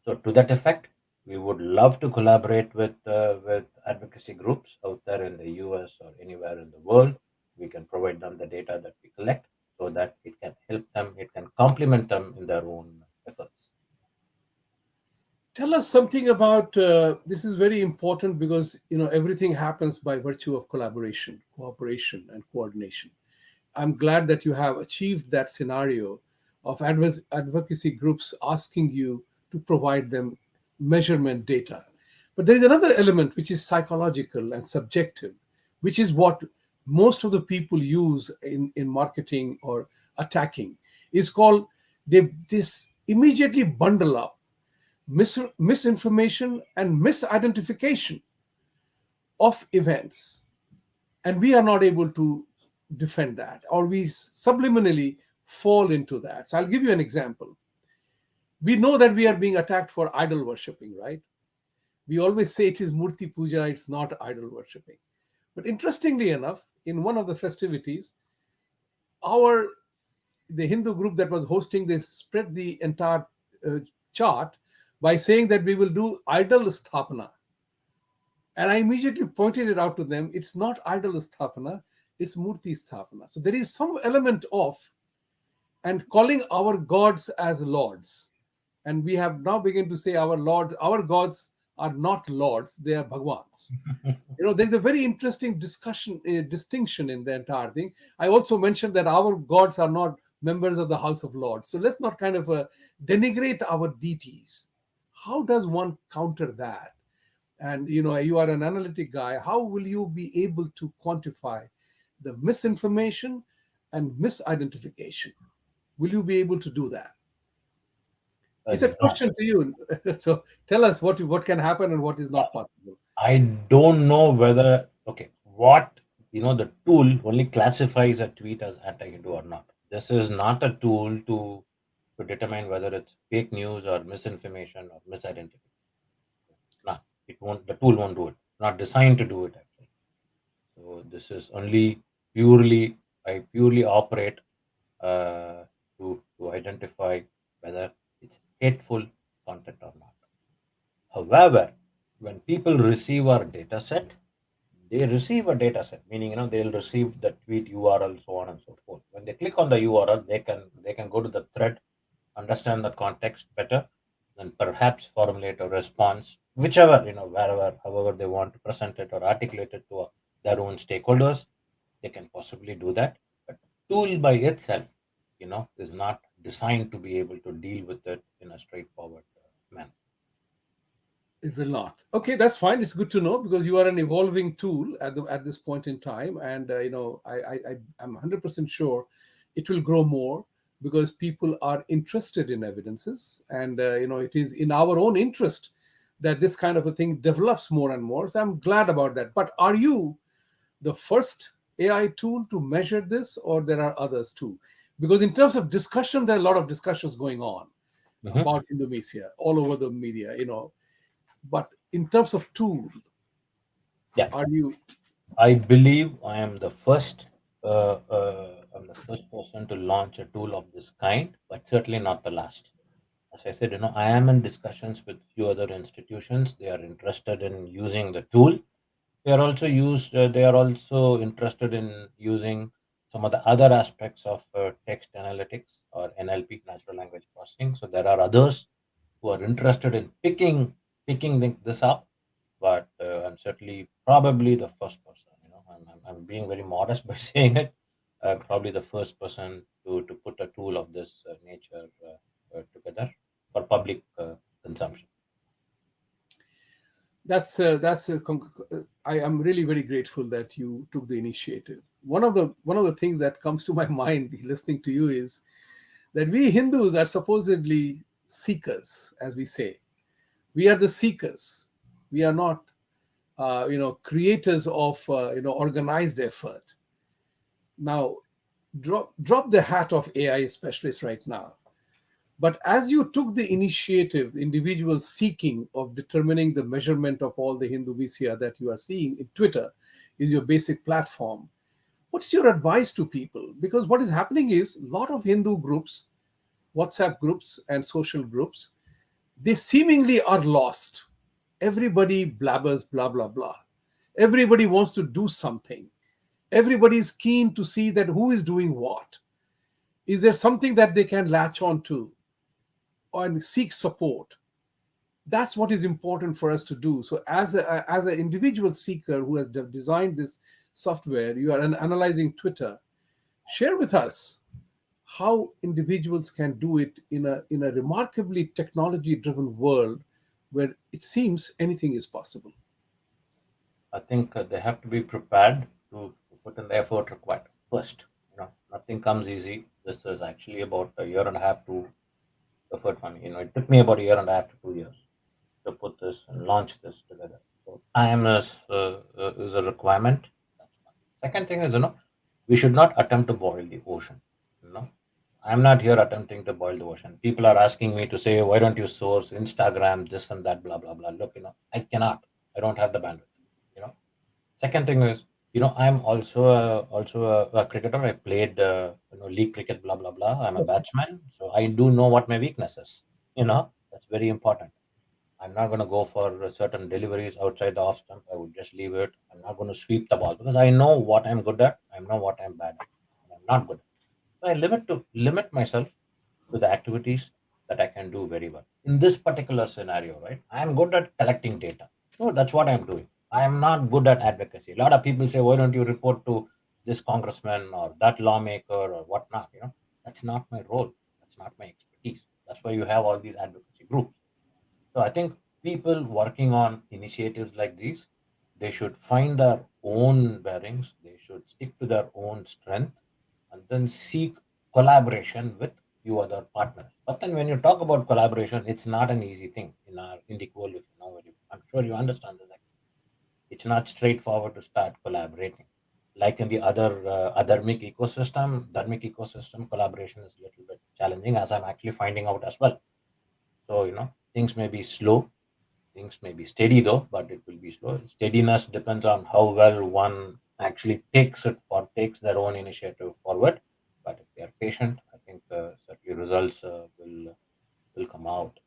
So to that effect, we would love to collaborate with advocacy groups out there in the US or anywhere in the world. We can provide them the data that we collect so that it can help them, it can complement them in their own efforts. Tell us something about this is very important because everything happens by virtue of collaboration, cooperation, and coordination. I'm glad that you have achieved that scenario of advocacy groups asking you to provide them measurement data. But there is another element which is psychological and subjective, which is what most of the people use in marketing or attacking, is called, they this immediately bundle up misinformation and misidentification of events, and we are not able to defend that, or we subliminally fall into that. So I'll give you an example. We know that we are being attacked for idol worshipping, right? We always say it is murti puja, it's not idol worshipping. But interestingly enough, in one of the festivities, our the Hindu group that was hosting, they spread the entire chart by saying that we will do idol sthapana. And I immediately pointed it out to them. It's not idol sthapana, it's murti sthapana. So there is some element of, and calling our gods as lords. And we have now begun to say our lord, our gods are not lords, they are bhagwans. There's a very interesting distinction in the entire thing. I also mentioned that our gods are not members of the House of Lords. So let's not kind of denigrate our deities. How does one counter that? And you are an analytic guy. How will you be able to quantify the misinformation and misidentification? Will you be able to do that? It's a No, question to you. So tell us what can happen and what is not possible. I don't know whether, okay, what, the tool only classifies a tweet as anti-Hindu or not. This is not a tool to determine whether it's fake news or misinformation or misidentification. No, it won't. The tool won't do it. Not designed to do it actually. So this is only I purely operate to identify whether it's hateful content or not. However, when people receive our data set, they receive a data set, meaning they'll receive the tweet URL, so on and so forth. When they click on the URL, they can go to the thread, understand the context better, and perhaps formulate a response, whichever, wherever, however they want to present it or articulate it to their own stakeholders, they can possibly do that. But tool by itself, is not designed to be able to deal with it in a straightforward manner. It will not. Okay, that's fine. It's good to know because you are an evolving tool at this point in time, and I'm 100% sure it will grow more because people are interested in evidences, and it is in our own interest that this kind of a thing develops more and more. So I'm glad about that. But are you the first AI tool to measure this, or there are others too? Because in terms of discussion, there are a lot of discussions going on Mhm. about Indonesia all over the media. But in terms of tool, Yeah, are you? I believe I am the first. I'm the first person to launch a tool of this kind, but certainly not the last. As I said, I am in discussions with few other institutions. They are interested in using the tool. They are also interested in using some of the other aspects of text analytics or NLP, natural language processing. So there are others who are interested in picking this up, but I'm certainly probably the first person. I'm being very modest by saying it. Probably the first person to put a tool of this nature together for public consumption. I am really very grateful that you took the initiative. One of the things that comes to my mind listening to you is that we Hindus are supposedly seekers, as we say. We are the seekers. We are not, creators of organized effort. Now, drop the hat of AI specialist right now. But as you took the initiative, the individual seeking of determining the measurement of all the Hindumisia that you are seeing in Twitter is your basic platform. What's your advice to people? Because what is happening is a lot of Hindu groups, WhatsApp groups, and social groups, they seemingly are lost. Everybody blabbers, blah, blah, blah. Everybody wants to do something. Everybody is keen to see that who is doing what. Is there something that they can latch on to and seek support? That's what is important for us to do. So as an individual seeker who has designed this software, you are analyzing Twitter, share with us how individuals can do it in a remarkably technology driven world where it seems anything is possible. I think they have to be prepared to put in the effort required first. Nothing comes easy. This is actually about a year and a half to effort money. It took me about a year and a half to 2 years to put this and launch this together. So time is a requirement. That's one. Second thing is, we should not attempt to boil the ocean. You know, I'm not here attempting to boil the ocean. People are asking me to say, why don't you source Instagram, this and that, blah blah blah. Look, I cannot. I don't have the bandwidth. You know. Second thing is, I'm also a cricketer. I played league cricket, blah blah blah. I'm a batsman, so I do know what my weakness is. That's very important. I'm not going to go for certain deliveries outside the off stump. I would just leave it. I'm not going to sweep the ball because I know what I'm good at. I know what I'm bad at. And I'm not good at. So I limit myself to the activities that I can do very well. In this particular scenario, right? I am good at collecting data. So that's what I'm doing. I am not good at advocacy. A lot of people say, why don't you report to this congressman or that lawmaker or whatnot? That's not my role. That's not my expertise. That's why you have all these advocacy groups. So I think people working on initiatives like these, they should find their own bearings. They should stick to their own strength, and then seek collaboration with few other partners. But then when you talk about collaboration, it's not an easy thing in our Indic world. If you know, I'm sure you understand this. It's not straightforward to start collaborating. Like in the other dharmic ecosystem, collaboration is a little bit challenging, as I'm actually finding out as well. So things may be slow. Things may be steady though, but it will be slow. Steadiness depends on how well one actually takes their own initiative forward. But if they are patient, I think certainly results will come out.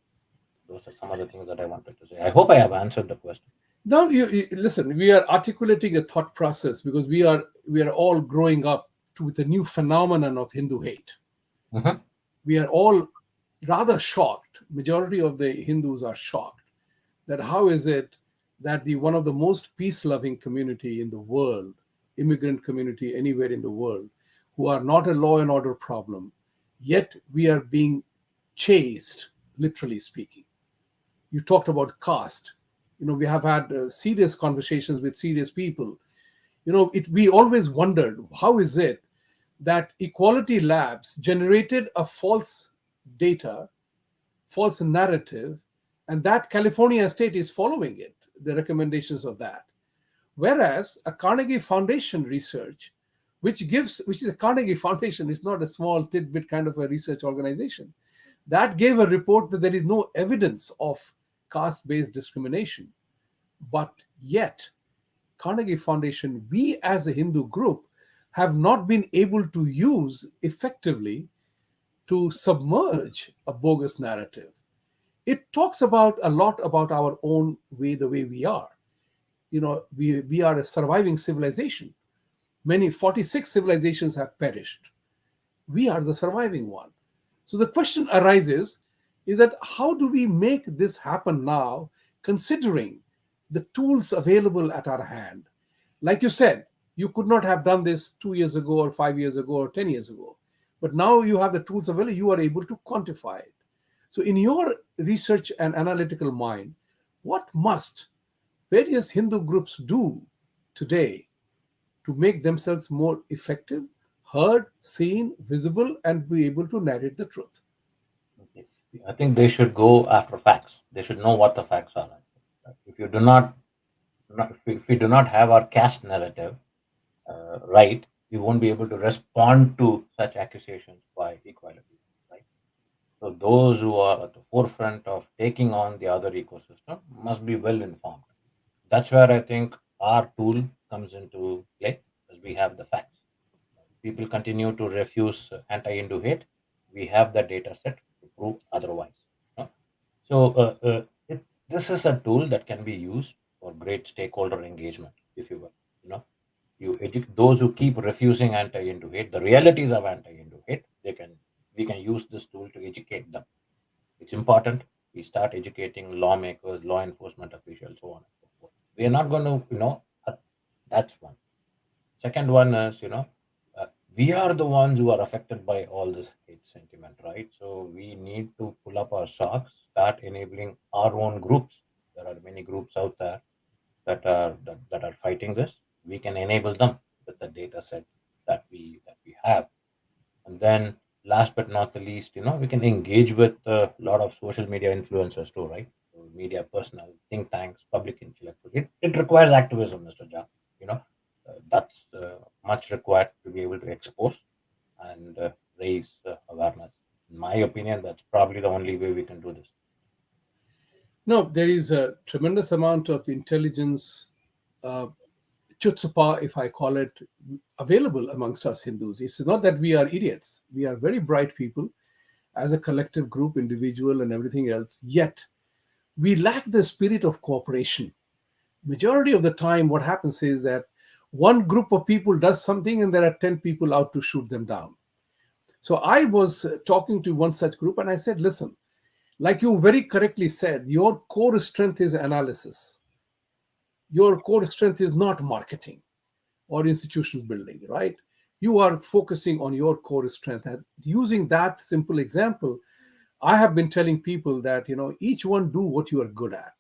Those are some of the things that I wanted to say. I hope I have answered the question. Now, you listen. We are articulating a thought process because we are all growing up with a new phenomenon of Hindu hate. Hmm. We are all rather shocked. Majority of the Hindus are shocked that how is it that the one of the most peace-loving community in the world, immigrant community anywhere in the world, who are not a law and order problem, yet we are being chased, literally speaking. You talked about caste. We have had serious conversations with serious people. We always wondered how is it that equality labs generated a false data, false narrative, and that California state is following it, the recommendations of that. Whereas a Carnegie Foundation research, which is a Carnegie Foundation, is not a small tidbit kind of a research organization, that gave a report that there is no evidence of caste-based discrimination. But yet, Carnegie Foundation, we as a Hindu group, have not been able to use effectively to submerge a bogus narrative. It talks about a lot about our own way, the way we are. We are a surviving civilization. Many 46 civilizations have perished. We are the surviving one. So the question arises is that how do we make this happen now, considering the tools available at our hand? Like you said, you could not have done this 2 years ago or 5 years ago or 10 years ago. But now you have the tools available, you are able to quantify it. So, in your research and analytical mind, what must various Hindu groups do today to make themselves more effective, heard, seen, visible, and be able to narrate the truth? Okay. I think they should go after facts. They should know what the facts are. If you do if we do not have our caste narrative right, we won't be able to respond to such accusations by equality. Right. So those who are at the forefront of taking on the other ecosystem must be well informed. That's where I think our tool comes into play, because we have the facts. People continue to refuse anti-Hindu hate. We have the data set to prove otherwise. you know. So this is a tool that can be used for great stakeholder engagement, if you will. You know, those who keep refusing anti-Hindu hate, the realities of anti-Hindu hate, we can use this tool to educate them. It's important we start educating lawmakers, law enforcement officials, so on and so forth. We are not going to, that's one. Second one is, we are the ones who are affected by all this hate sentiment, right? So we need to pull up our socks, start enabling our own groups. There are many groups out there. that are fighting this. We can enable them with the data set that we have. And then last but not the least, we can engage with a lot of social media influencers too, right? So media personnel, think tanks, public intellectuals. It requires activism, Mr. Jha. You know, that's much required to be able to expose and raise awareness. In my opinion, that's probably the only way we can do this. No, there is a tremendous amount of intelligence, uh, chutzpah, if I call it, available amongst us Hindus. It's not that we are idiots. We are very bright people as a collective group, individual, and everything else. Yet we lack the spirit of cooperation. Majority of the time, what happens is that one group of people does something and there are 10 people out to shoot them down. So I was talking to one such group and I said, listen, like you very correctly said, your core strength is analysis. Your core strength is not marketing or institutional building, right? You are focusing on your core strength. And using that simple example, I have been telling people that, each one do what you are good at.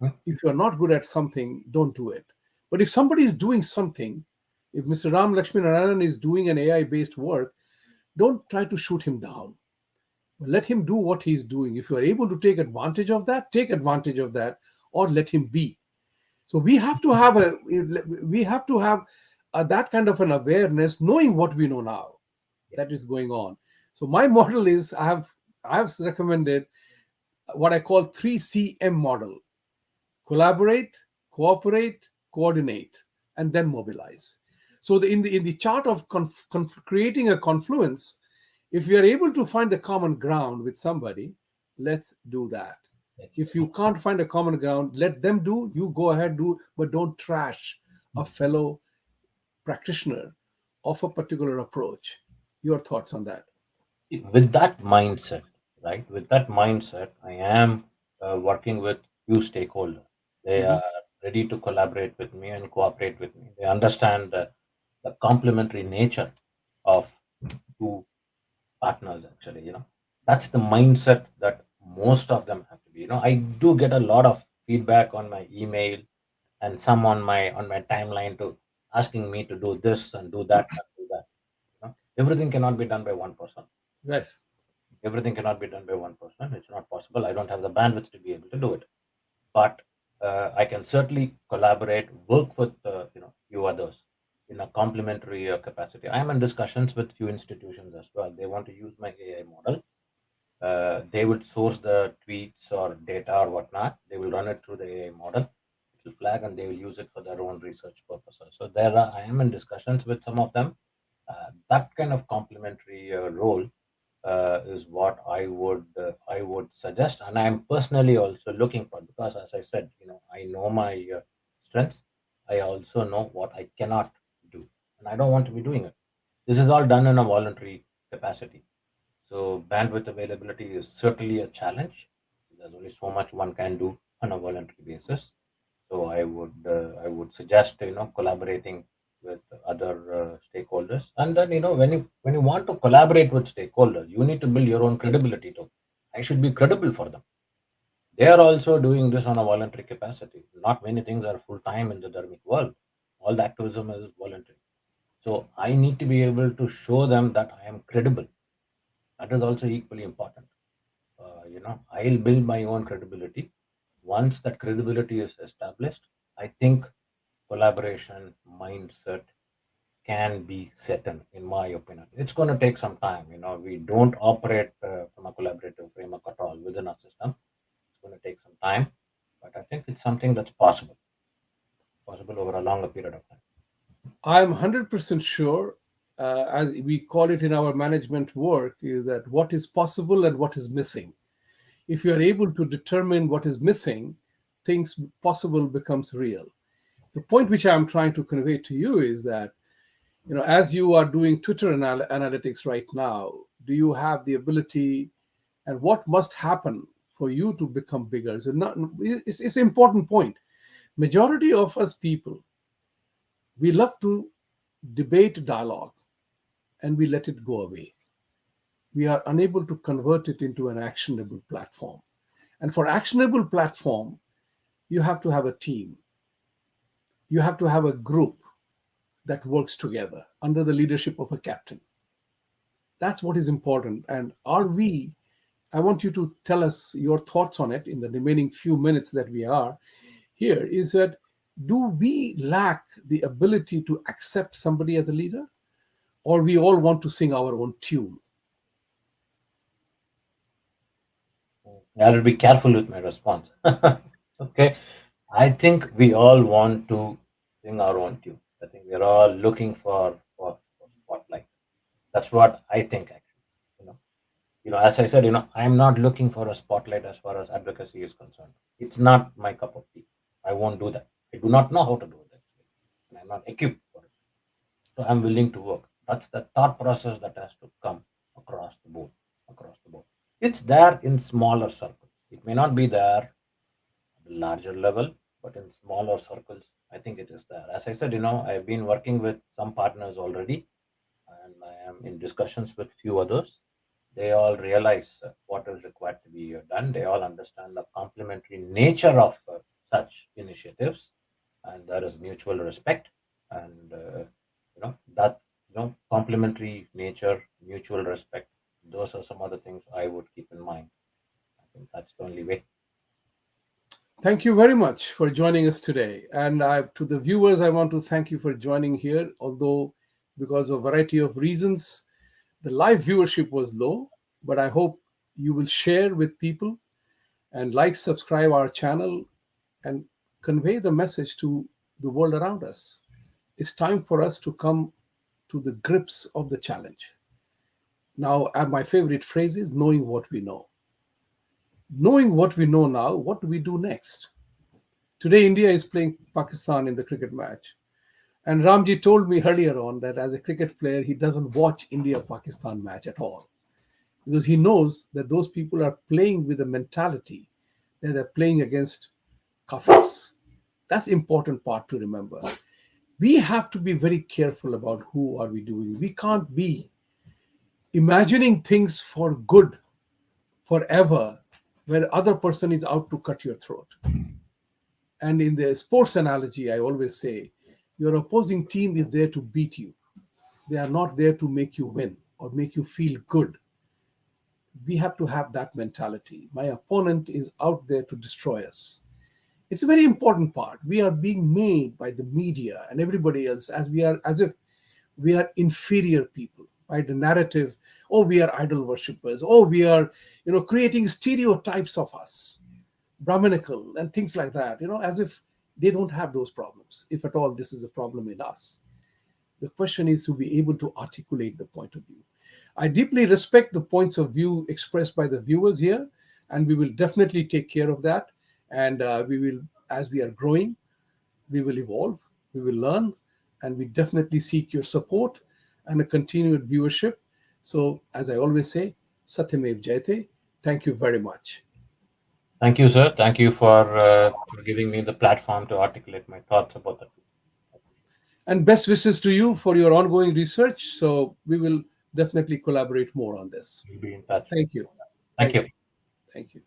Mhm. If you're not good at something, don't do it. But if somebody is doing something, if Mr. Ram Lakshminarayanan is doing an AI based work, don't try to shoot him down. Let him do what he's doing. If you're able to take advantage of that, take advantage of that, or let him be. So we have to have that kind of an awareness, knowing what we know now Yeah. that is going on. So my model is I have recommended what I call 3CM model: collaborate, cooperate, coordinate, and then mobilize. So in the chart of creating a confluence, if we are able to find the common ground with somebody, let's do that. That's If you can't find a common ground, let them do, you go ahead, do, but don't trash a fellow practitioner of a particular approach. Your thoughts on that? with that mindset, right? With that mindset, I am working with few stakeholders. They Mhm. are ready to collaborate with me and cooperate with me. They understand the complementary nature of two partners. Actually, that's the mindset that most of them have to be. I do get a lot of feedback on my email and some on my timeline to asking me to do this and do that and do that. Everything cannot be done by one person. Yes. Everything cannot be done by one person. It's not possible. I don't have the bandwidth to be able to do it. But I can certainly collaborate, work with few others in a complementary capacity. I am in discussions with few institutions as well. They want to use my AI model. They would source the tweets or data or whatnot. They will run it through the AI model. It will flag and they will use it for their own research purposes. So I am in discussions with some of them. That kind of complementary role is what I would suggest, and I am personally also looking for, because as I said, I know my strengths. I also know what I cannot do, and I don't want to be doing it. This is all done in a voluntary capacity. So bandwidth availability is certainly a challenge. There's only so much one can do on a voluntary basis. So I would suggest collaborating with other stakeholders, and then when you want to collaborate with stakeholders, you need to build your own credibility too. I should be credible for them. They are also doing this on a voluntary capacity. Not many things are full time in the dharmic world. All the activism is voluntary. So I need to be able to show them that I am credible. That is also equally important. I'll build my own credibility. Once that credibility is established, I think collaboration mindset can be set in my opinion. It's going to take some time. We don't operate from a collaborative framework at all within our system. It's going to take some time, but I think it's something that's possible over a longer period of time. I'm 100% sure, as we call it in our management work, is that what is possible and what is missing. If you are able to determine what is missing, things possible becomes real. The point which I'm trying to convey to you is that, as you are doing Twitter analytics right now, do you have the ability, and what must happen for you to become bigger? So not, it's an important point. Majority of us people, we love to debate dialogue and we let it go away. We are unable to convert it into an actionable platform. And for actionable platform, you have to have a team. You have to have a group that works together under the leadership of a captain. That's what is important. And are we, I want you to tell us your thoughts on it in the remaining few minutes that we are here, is that do we lack the ability to accept somebody as a leader, or we all want to sing our own tune? I will be careful with my response. Okay. I think we all want to sing our own tune. I think we're all looking for spotlight. That's what I think actually. You know, as I said, I'm not looking for a spotlight as far as advocacy is concerned. It's not my cup of tea. I won't do that. I do not know how to do it actually. And I'm not equipped for it. So I'm willing to work. That's the thought process that has to come across the board. Across the board. It's there in smaller circles. It may not be there at a larger level, but in smaller circles, I think it is there. As I said, I've been working with some partners already, and I am in discussions with few others. They all realize what is required to be done. They all understand the complementary nature of such initiatives, and there is mutual respect. And that complementary nature, mutual respect. Those are some other things I would keep in mind. I think that's the only way. Thank you very much for joining us today. And to the viewers, I want to thank you for joining here. Although, because of a variety of reasons, the live viewership was low, but I hope you will share with people and like, subscribe our channel, and convey the message to the world around us. It's time for us to come to the grips of the challenge. Now, my favorite phrase is knowing what we know. Knowing what we know now, what do we do next? Today, India is playing Pakistan in the cricket match. And Ramji told me earlier on that as a cricket player, he doesn't watch India-Pakistan match at all, because he knows that those people are playing with a mentality that they're playing against kafirs. That's the important part to remember. We have to be very careful about who are we doing. We can't be imagining things for good forever where other person is out to cut your throat. And in the sports analogy, I always say, your opposing team is there to beat you. They are not there to make you win or make you feel good. We have to have that mentality. My opponent is out there to destroy us. It's a very important part. We are being made by the media and everybody else as if we are inferior people, by the narrative. Oh, we are idol worshippers. Oh, we are, creating stereotypes of us, Brahminical and things like that, as if they don't have those problems. If at all, this is a problem in us. The question is to be able to articulate the point of view. I deeply respect the points of view expressed by the viewers here, and we will definitely take care of that. And we will, as we are growing, we will evolve, we will learn, and we definitely seek your support and a continued viewership. So, as I always say, Satyamev Jayate, thank you very much. Thank you, sir. Thank you for giving me the platform to articulate my thoughts about that. And best wishes to you for your ongoing research. So, we will definitely collaborate more on this. We'll be in touch. Thank you. Thank you. Thank you.